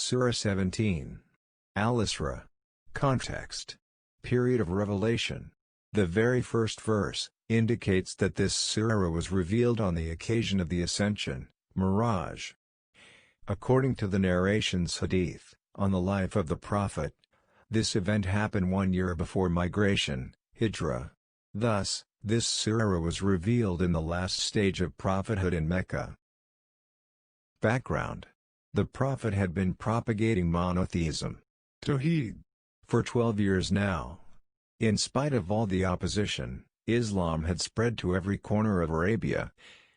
Surah 17. Al-Isra. Context. Period of revelation. The very first verse indicates that this surah was revealed on the occasion of the Ascension, Miraj. According to the narrations hadith, on the life of the Prophet, this event happened 1 year before migration, Hijrah. Thus, this surah was revealed in the last stage of prophethood in Mecca. Background. The Prophet had been propagating monotheism, Tawheed, for 12 years now. In spite of all the opposition, Islam had spread to every corner of Arabia,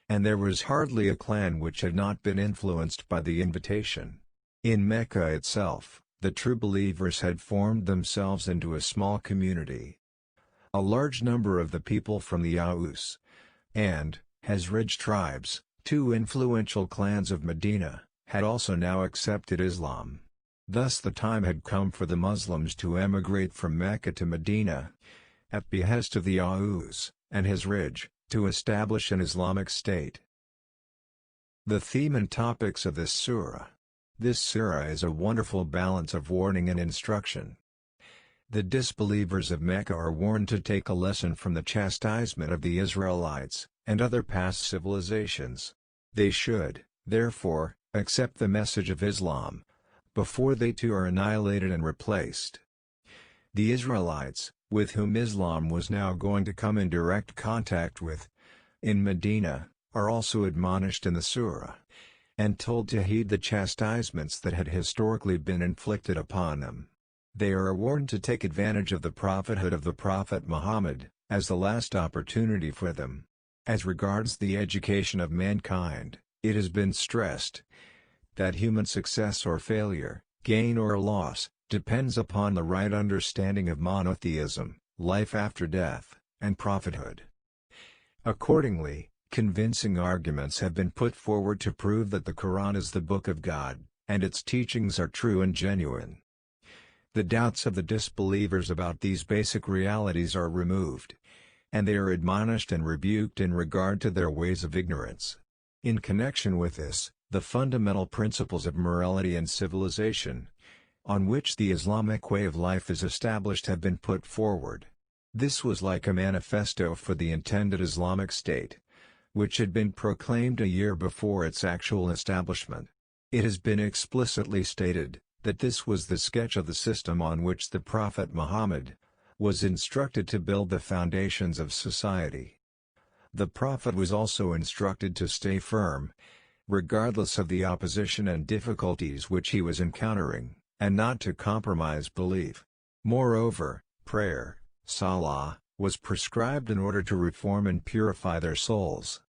and there was hardly a clan which had not been influenced by the invitation. In Mecca itself, the true believers had formed themselves into a small community. A large number of the people from the Aus and Hazraj tribes, two influential clans of Medina, had also now accepted Islam. Thus the time had come for the Muslims to emigrate from Mecca to Medina, at behest of the Aus and Hazraj, to establish an Islamic state. The theme and topics of this surah. This surah is a wonderful balance of warning and instruction. The disbelievers of Mecca are warned to take a lesson from the chastisement of the Israelites and other past civilizations. They should, therefore, accept the message of Islam, before they too are annihilated and replaced. The Israelites, with whom Islam was now going to come in direct contact with, in Medina, are also admonished in the surah, and told to heed the chastisements that had historically been inflicted upon them. They are warned to take advantage of the prophethood of the Prophet Muhammad, as the last opportunity for them. As regards the education of mankind, it has been stressed that human success or failure, gain or loss, depends upon the right understanding of monotheism, life after death, and prophethood. Accordingly, convincing arguments have been put forward to prove that the Quran is the Book of God, and its teachings are true and genuine. The doubts of the disbelievers about these basic realities are removed, and they are admonished and rebuked in regard to their ways of ignorance. In connection with this, the fundamental principles of morality and civilization, on which the Islamic way of life is established, have been put forward. This was like a manifesto for the intended Islamic State, which had been proclaimed a year before its actual establishment. It has been explicitly stated that this was the sketch of the system on which the Prophet Muhammad was instructed to build the foundations of society. The Prophet was also instructed to stay firm, regardless of the opposition and difficulties which he was encountering, and not to compromise belief. Moreover, prayer, salah, was prescribed in order to reform and purify their souls,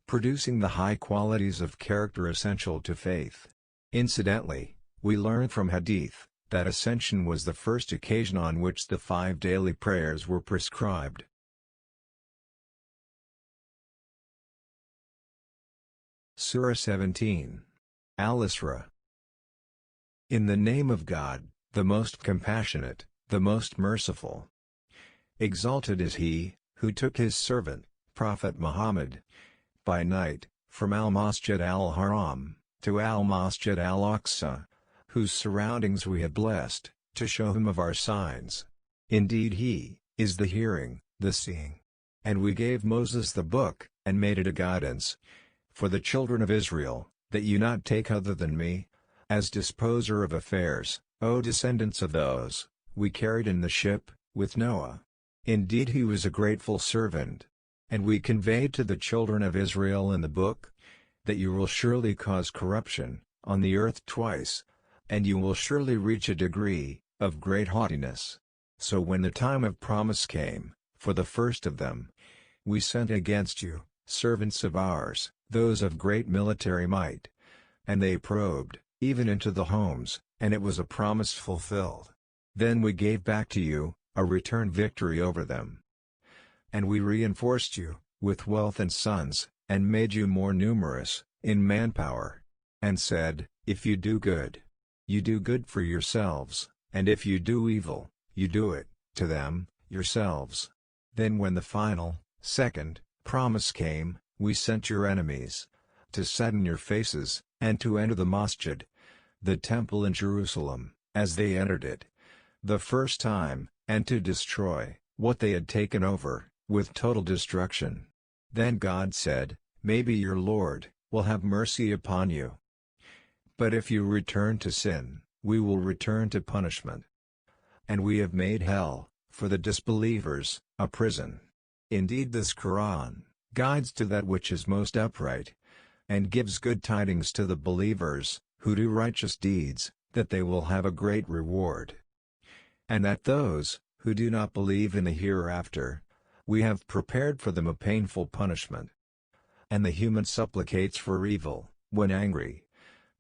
producing the high qualities of character essential to faith. Incidentally, we learn from hadith that Ascension was the first occasion on which the 5 daily prayers were prescribed. Surah 17. Al-Isra. In the name of God, the most compassionate, the most merciful. Exalted is He, who took His servant, Prophet Muhammad, by night, from Al-Masjid al-Haram, to Al-Masjid al-Aqsa, whose surroundings we have blessed, to show him of our signs. Indeed He is the hearing, the seeing. And we gave Moses the book, and made it a guidance for the children of Israel, that you not take other than me, as disposer of affairs, O descendants of those we carried in the ship, with Noah. Indeed he was a grateful servant. And we conveyed to the children of Israel in the book, that you will surely cause corruption on the earth twice, and you will surely reach a degree of great haughtiness. So when the time of promise came, for the first of them, we sent against you servants of ours, those of great military might. And they probed, even into the homes, and it was a promise fulfilled. Then we gave back to you a return victory over them. And we reinforced you with wealth and sons, and made you more numerous in manpower. And said, if you do good, you do good for yourselves, and if you do evil, you do it to them, yourselves. Then when the final, second, promise came, we sent your enemies to sadden your faces, and to enter the masjid, the temple in Jerusalem, as they entered it the first time, and to destroy what they had taken over, with total destruction. Then God said, "Maybe your Lord will have mercy upon you. But if you return to sin, we will return to punishment. And we have made hell, for the disbelievers, a prison." Indeed, this Quran guides to that which is most upright, and gives good tidings to the believers, who do righteous deeds, that they will have a great reward. And that those, who do not believe in the hereafter, we have prepared for them a painful punishment. And the human supplicates for evil, when angry,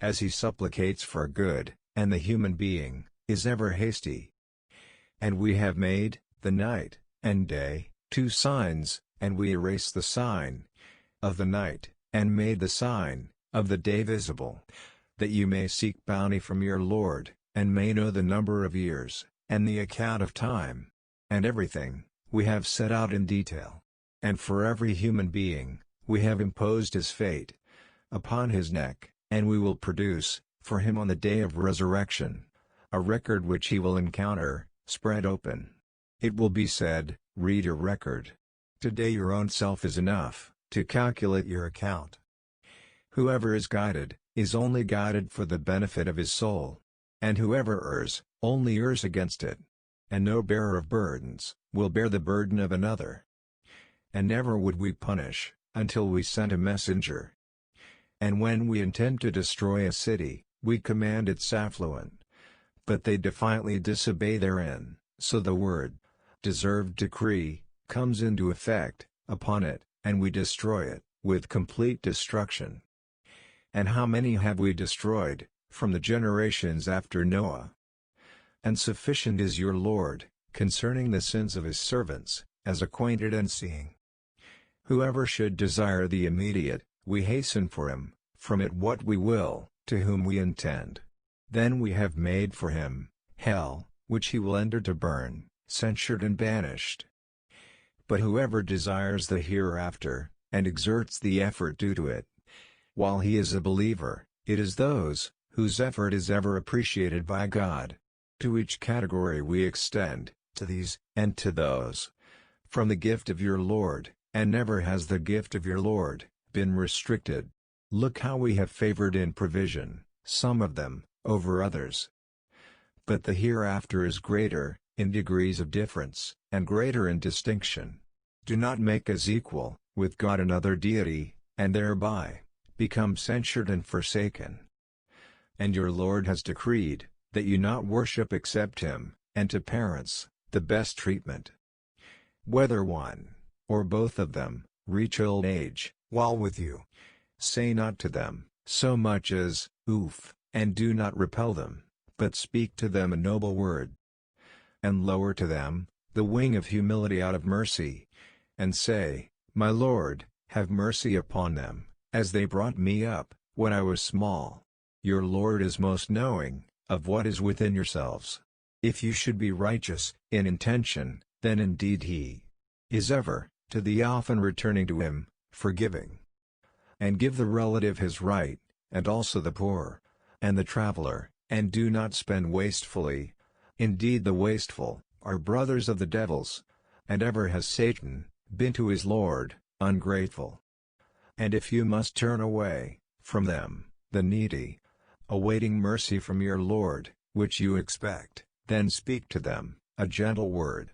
as he supplicates for good, and the human being is ever hasty. And we have made the night and day two signs, and we erase the sign of the night, and made the sign of the day visible, that you may seek bounty from your Lord, and may know the number of years, and the account of time. And everything we have set out in detail. And for every human being, we have imposed his fate upon his neck, and we will produce, for him on the day of resurrection, a record which he will encounter, spread open. It will be said, "Read your record. Today your own self is enough to calculate your account." Whoever is guided, is only guided for the benefit of his soul. And whoever errs, only errs against it. And no bearer of burdens will bear the burden of another. And never would we punish, until we sent a messenger. And when we intend to destroy a city, we command its affluent. But they defiantly disobey therein, so the word, deserved decree, comes into effect upon it, and we destroy it, with complete destruction. And how many have we destroyed, from the generations after Noah? And sufficient is your Lord, concerning the sins of his servants, as acquainted and seeing. Whoever should desire the immediate, we hasten for him, from it what we will, to whom we intend. Then we have made for him hell, which he will enter to burn, censured and banished. But whoever desires the hereafter, and exerts the effort due to it, while he is a believer, it is those, whose effort is ever appreciated by God. To each category we extend, to these, and to those, from the gift of your Lord, and never has the gift of your Lord been restricted. Look how we have favored in provision, some of them, over others. But the hereafter is greater, in degrees of difference, and greater in distinction. Do not make as equal, with God another deity, and thereby, become censured and forsaken. And your Lord has decreed, that you not worship except him, and to parents, the best treatment. Whether one, or both of them, reach old age, while with you, say not to them, so much as, "Oof," and do not repel them, but speak to them a noble word. And lower to them, the wing of humility out of mercy, and say, "My Lord, have mercy upon them, as they brought me up, when I was small." Your Lord is most knowing of what is within yourselves. If you should be righteous in intention, then indeed he is ever, to the often returning to him, forgiving. And give the relative his right, and also the poor, and the traveler, and do not spend wastefully. Indeed the wasteful are brothers of the devils, and ever has Satan been to his Lord ungrateful. And if you must turn away from them, the needy, awaiting mercy from your Lord, which you expect, then speak to them a gentle word.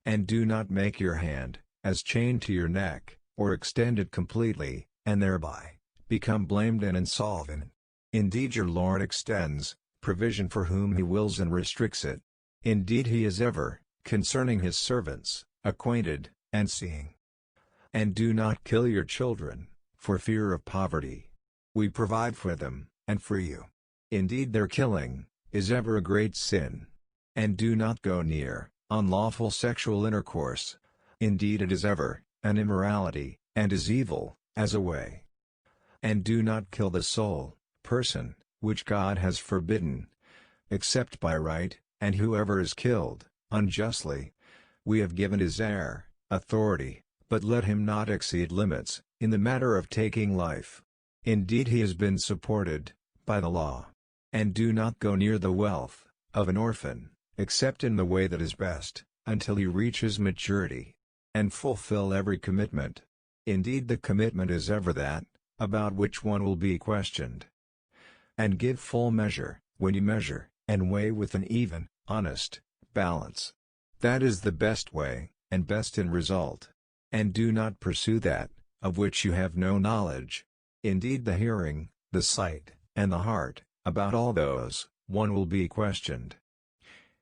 And do not make your hand as chained to your neck, or extend it completely, and thereby become blamed and insolvent. Indeed your Lord extends provision for whom he wills and restricts it. Indeed he is ever, concerning his servants, acquainted and seeing. And do not kill your children, for fear of poverty. We provide for them, and for you. Indeed their killing is ever a great sin. And do not go near unlawful sexual intercourse. Indeed it is ever an immorality, and is evil, as a way. And do not kill the soul, person, which God has forbidden, except by right, and whoever is killed unjustly, we have given his heir authority, but let him not exceed limits, in the matter of taking life. Indeed he has been supported by the law. And do not go near the wealth of an orphan, except in the way that is best, until he reaches maturity. And fulfill every commitment. Indeed, the commitment is ever that, about which one will be questioned. And give full measure, when you measure, and weigh with an even, honest, balance. That is the best way, and best in result. And do not pursue that, of which you have no knowledge. Indeed, the hearing, the sight, and the heart, about all those, one will be questioned.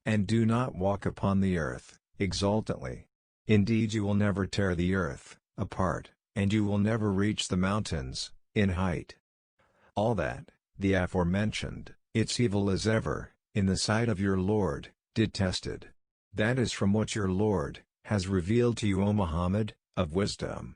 And do not walk upon the earth, exultantly. Indeed, you will never tear the earth apart, and you will never reach the mountains in height. All that, the aforementioned, its evil is ever, in the sight of your Lord, detested. That is from what your Lord has revealed to you, O Muhammad, of wisdom.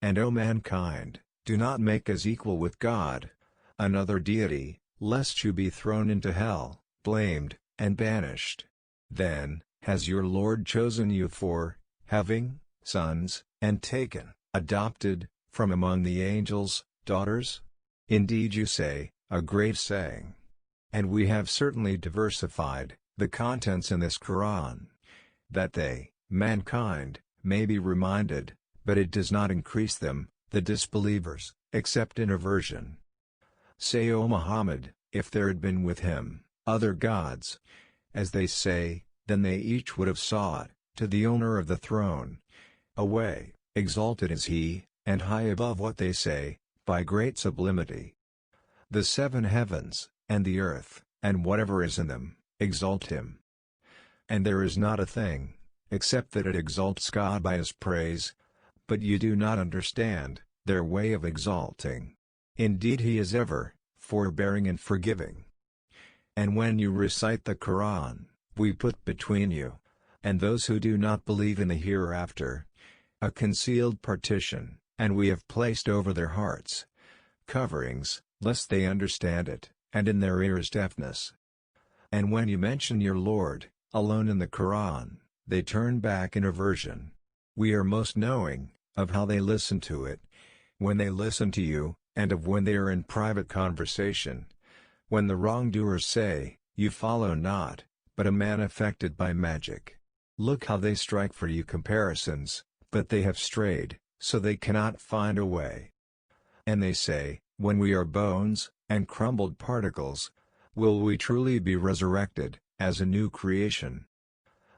And O mankind, do not make as equal with God another deity, lest you be thrown into hell, blamed, and banished. Then, has your Lord chosen you for having sons, and taken, adopted, from among the angels, daughters? Indeed, you say, a great saying. And we have certainly diversified the contents in this Quran, that they, mankind, may be reminded, but it does not increase them, the disbelievers, except in aversion. Say, O Muhammad, if there had been with him other gods, as they say, then they each would have sought, to the owner of the throne, a way, exalted is he, and high above what they say, by great sublimity. The seven heavens, and the earth, and whatever is in them, exalt him. And there is not a thing, except that it exalts God by his praise, but you do not understand their way of exalting. Indeed, he is ever forbearing and forgiving. And when you recite the Quran, we put between you and those who do not believe in the hereafter a concealed partition, and we have placed over their hearts coverings, lest they understand it, and in their ears deafness. And when you mention your Lord alone in the Quran, they turn back in aversion. We are most knowing of how they listen to it, when they listen to you, and of when they are in private conversation. When the wrongdoers say, "You follow not, but a man affected by magic." Look how they strike for you comparisons, but they have strayed, so they cannot find a way. And they say, when we are bones, and crumbled particles, will we truly be resurrected, as a new creation?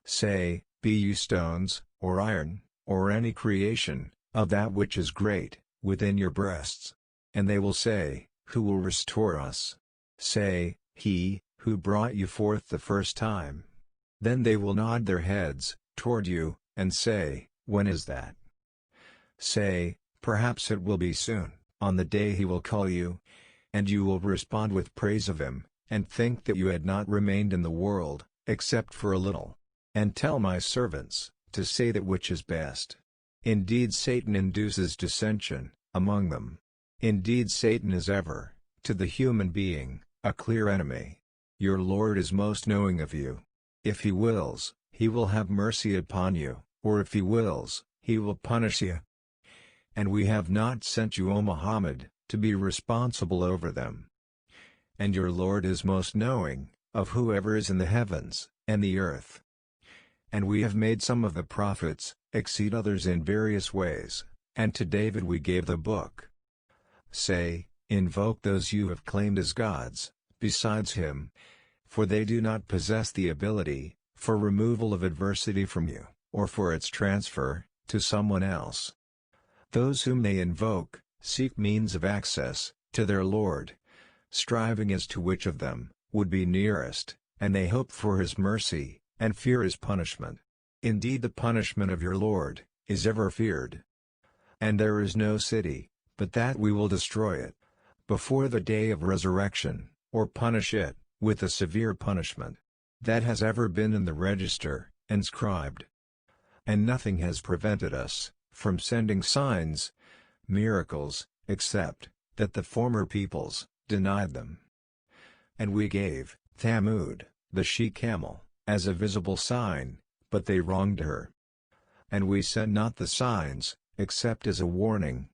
Say, be you stones, or iron, or any creation, of that which is great, within your breasts. And they will say, who will restore us? Say, he, who brought you forth the first time. Then they will nod their heads toward you, and say, when is that? Say, perhaps it will be soon, on the day he will call you. And you will respond with praise of him, and think that you had not remained in the world, except for a little. And tell my servants to say that which is best. Indeed, Satan induces dissension among them. Indeed, Satan is ever, to the human being, a clear enemy. Your Lord is most knowing of you. If he wills, he will have mercy upon you, or if he wills, he will punish you. And we have not sent you, O Muhammad, to be responsible over them. And your Lord is most knowing of whoever is in the heavens and the earth. And we have made some of the prophets exceed others in various ways, and to David we gave the book. Say, invoke those you have claimed as gods, besides him, for they do not possess the ability for removal of adversity from you, or for its transfer to someone else. Those whom they invoke seek means of access to their Lord, striving as to which of them would be nearest, and they hope for his mercy, and fear his punishment. Indeed, the punishment of your Lord is ever feared. And there is no city, but that we will destroy it before the day of resurrection, or punish it with a severe punishment. That has ever been in the register, inscribed. And nothing has prevented us from sending signs, miracles, except that the former peoples denied them. And we gave Thamud, the she-camel, as a visible sign, but they wronged her. And we sent not the signs, except as a warning.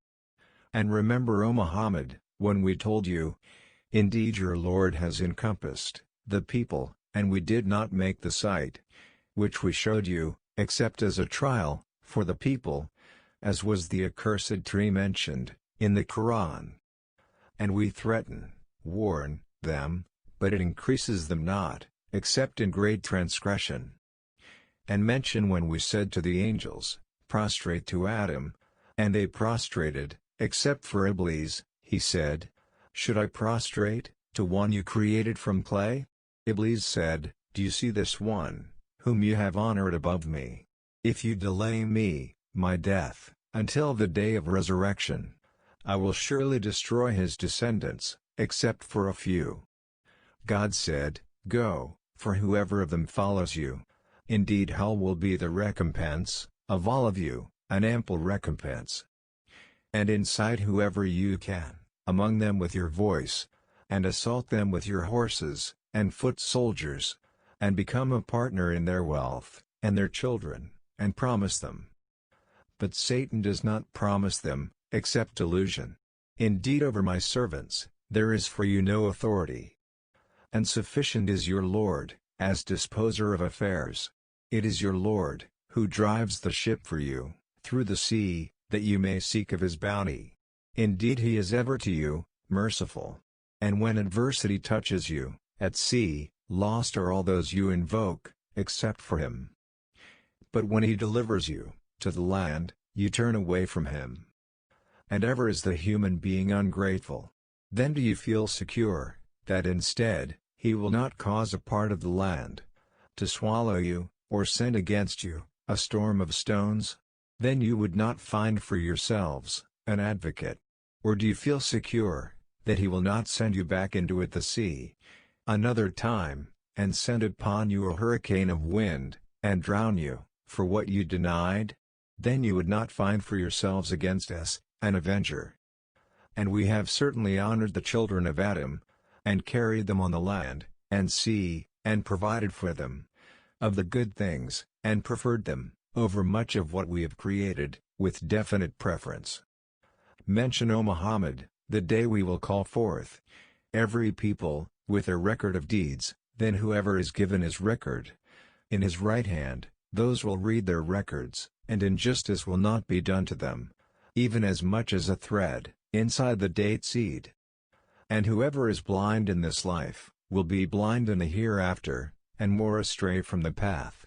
And remember, O Muhammad, when we told you, Indeed your Lord has encompassed the people, and we did not make the sight, which we showed you, except as a trial, for the people, as was the accursed tree mentioned in the Quran. And we threaten, warn, them, but it increases them not, except in great transgression. And mention when we said to the angels, prostrate to Adam, and they prostrated, except for Iblis, he said, should I prostrate to one you created from clay? Iblis said, do you see this one, whom you have honored above me? If you delay me, my death, until the day of resurrection, I will surely destroy his descendants, except for a few. God said, go, for whoever of them follows you. Indeed hell will be the recompense, of all of you, an ample recompense. And incite whoever you can, among them with your voice, and assault them with your horses, and foot soldiers, and become a partner in their wealth, and their children, and promise them. But Satan does not promise them, except delusion. Indeed over my servants, there is for you no authority. And sufficient is your Lord, as disposer of affairs. It is your Lord, who drives the ship for you, through the sea, that you may seek of his bounty. Indeed he is ever to you, merciful. And when adversity touches you, at sea, lost are all those you invoke, except for him. But when he delivers you, to the land, you turn away from him. And ever is the human being ungrateful. Then do you feel secure, that instead, he will not cause a part of the land to swallow you, or send against you a storm of stones? Then you would not find for yourselves an advocate. Or do you feel secure that he will not send you back into it the sea another time, and send upon you a hurricane of wind, and drown you, for what you denied? Then you would not find for yourselves against us an avenger. And we have certainly honored the children of Adam, and carried them on the land, and sea, and provided for them of the good things, and preferred them over much of what we have created, with definite preference. Mention, O Muhammad, the day we will call forth every people, with a record of deeds, then whoever is given his record in his right hand, those will read their records, and injustice will not be done to them, even as much as a thread, inside the date seed. And whoever is blind in this life, will be blind in the hereafter, and more astray from the path.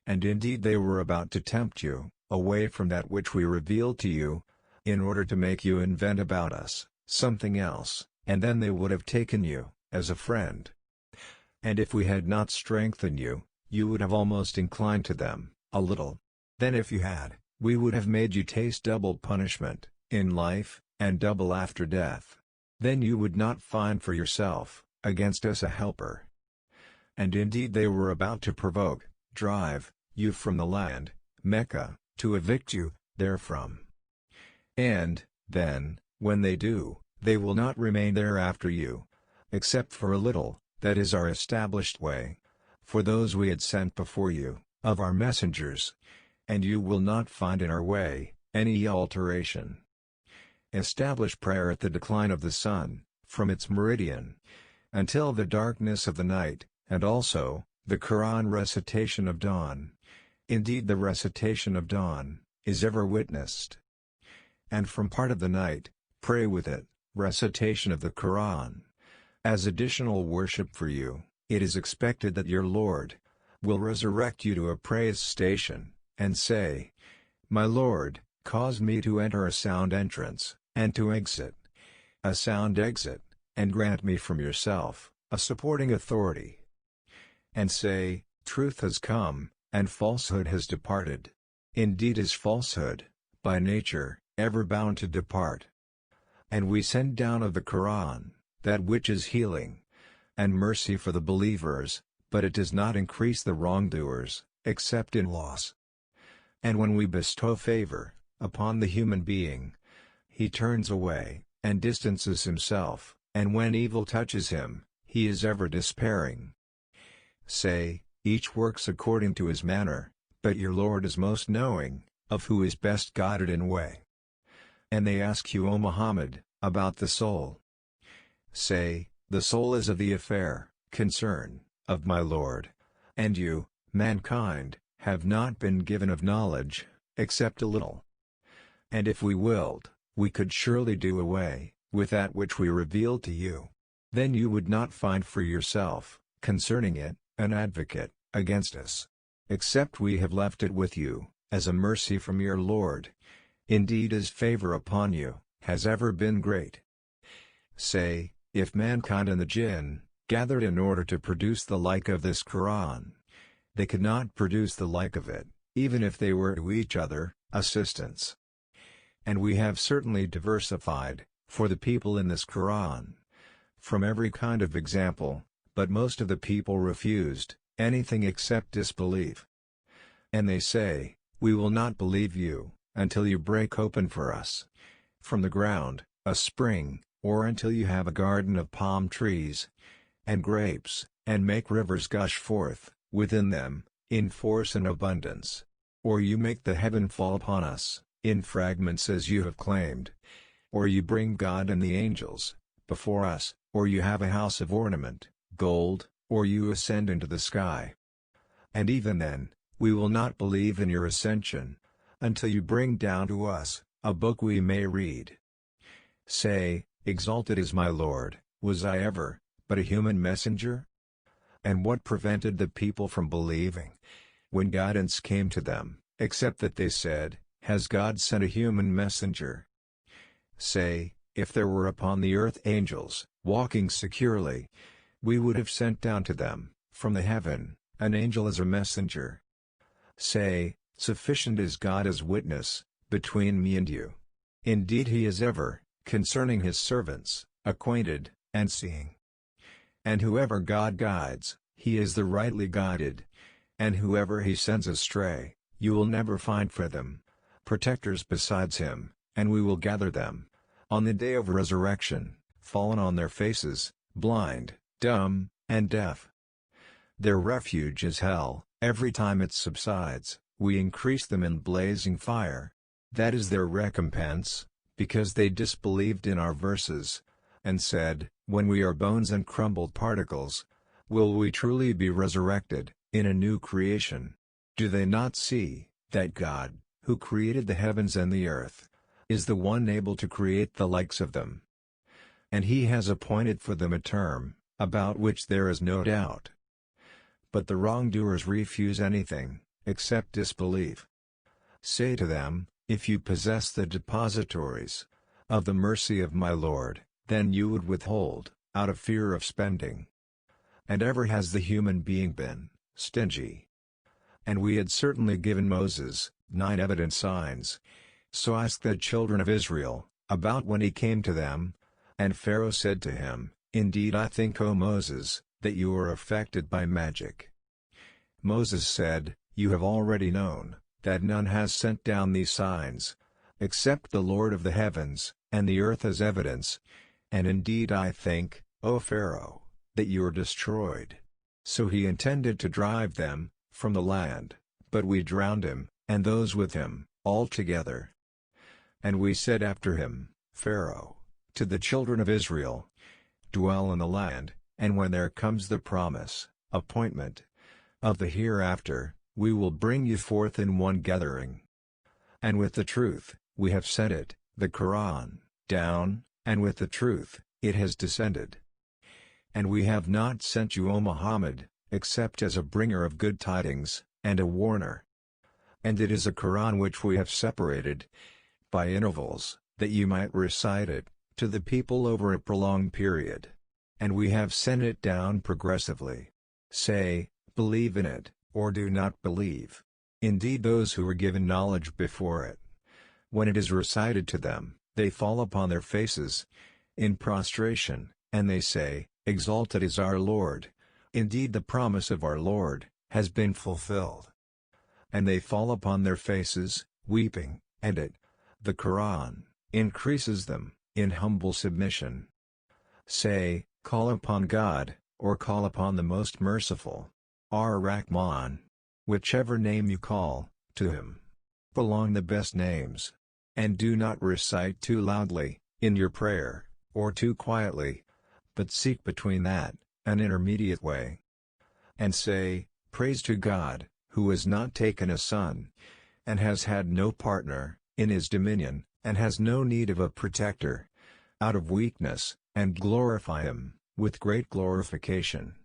And indeed they were about to tempt you, away from that which we revealed to you, in order to make you invent about us something else, and then they would have taken you as a friend. And if we had not strengthened you, you would have almost inclined to them a little. Then if you had, we would have made you taste double punishment in life, and double after death. Then you would not find for yourself against us a helper. And indeed they were about to provoke, drive you from the land, Mecca, to evict you therefrom. And, then, when they do, they will not remain there after you, except for a little, that is our established way, for those we had sent before you, of our messengers. And you will not find in our way any alteration. Establish prayer at the decline of the sun, from its meridian, until the darkness of the night, and also, the Quran recitation of dawn. Indeed the recitation of dawn, is ever witnessed. And from part of the night, pray with it, recitation of the Quran. As additional worship for you, it is expected that your Lord will resurrect you to a praise station, and say, My Lord, cause me to enter a sound entrance, and to exit a sound exit, and grant me from yourself a supporting authority. And say, Truth has come, and falsehood has departed. Indeed is falsehood, by nature, ever bound to depart. And we send down of the Quran, that which is healing and mercy for the believers, but it does not increase the wrongdoers, except in loss. And when we bestow favor upon the human being, he turns away, and distances himself, and when evil touches him, he is ever despairing. Say, each works according to his manner, but your Lord is most knowing of who is best guided in way. And they ask you, O Muhammad, about the soul. Say, the soul is of the affair, concern, of my Lord. And you, mankind, have not been given of knowledge, except a little. And if we willed, we could surely do away with that which we revealed to you. Then you would not find for yourself, concerning it, an advocate against us. Except we have left it with you, as a mercy from your Lord. Indeed his favor upon you has ever been great. Say, if mankind and the jinn gathered in order to produce the like of this Quran, they could not produce the like of it, even if they were to each other assistants. And we have certainly diversified, for the people in this Quran, from every kind of example, but most of the people refused anything except disbelief. And they say, we will not believe you, until you break open for us, from the ground, a spring, or until you have a garden of palm trees and grapes, and make rivers gush forth within them, in force and abundance. Or you make the heaven fall upon us, in fragments as you have claimed. Or you bring God and the angels before us, or you have a house of ornament, gold, or you ascend into the sky. And even then, we will not believe in your ascension, until you bring down to us a book we may read. Say, exalted is my Lord, was I ever but a human messenger? And what prevented the people from believing when guidance came to them, except that they said, has God sent a human messenger? Say, if there were upon the earth angels, walking securely, we would have sent down to them, from the heaven, an angel as a messenger. Say, sufficient is God as witness, between me and you. Indeed he is ever, concerning his servants, acquainted, and seeing. And whoever God guides, he is the rightly guided. And whoever he sends astray, you will never find for them protectors besides him, and we will gather them on the day of resurrection, fallen on their faces, blind, dumb, and deaf. Their refuge is hell. Every time it subsides, we increase them in blazing fire. That is their recompense, because they disbelieved in our verses, and said, when we are bones and crumbled particles, will we truly be resurrected, in a new creation? Do they not see, that God, who created the heavens and the earth, is the one able to create the likes of them? And he has appointed for them a term, about which there is no doubt. But the wrongdoers refuse anything, except disbelief. Say to them, if you possess the depositories of the mercy of my Lord, then you would withhold, out of fear of spending. And ever has the human being been stingy. And we had certainly given Moses 9 evident signs. So ask the children of Israel about when he came to them. And Pharaoh said to him, indeed I think, O Moses, that you are affected by magic. Moses said, you have already known that none has sent down these signs, except the Lord of the heavens and the earth as evidence. And indeed I think, O Pharaoh, that you are destroyed. So he intended to drive them from the land, but we drowned him, and those with him, altogether. And we said after him, Pharaoh, to the children of Israel, dwell in the land, and when there comes the promise, appointment, of the hereafter, we will bring you forth in one gathering. And with the truth, we have sent it, the Quran, down, and with the truth, it has descended. And we have not sent you, O Muhammad, except as a bringer of good tidings, and a warner. And it is a Quran which we have separated, by intervals, that you might recite it, to the people over a prolonged period. And we have sent it down progressively. Say, believe in it, or do not believe. Indeed those who were given knowledge before it, when it is recited to them, they fall upon their faces, in prostration, and they say, exalted is our Lord. Indeed the promise of our Lord has been fulfilled. And they fall upon their faces, weeping, and it, the Quran, increases them, in humble submission. Say, call upon God, or call upon the Most Merciful, Ar-Rahman. Whichever name you call, to him belong the best names. And do not recite too loudly, in your prayer, or too quietly, but seek between that, an intermediate way. And say, Praise to God, who has not taken a son, and has had no partner, in his dominion, and has no need of a protector, out of weakness, and glorify him, with great glorification.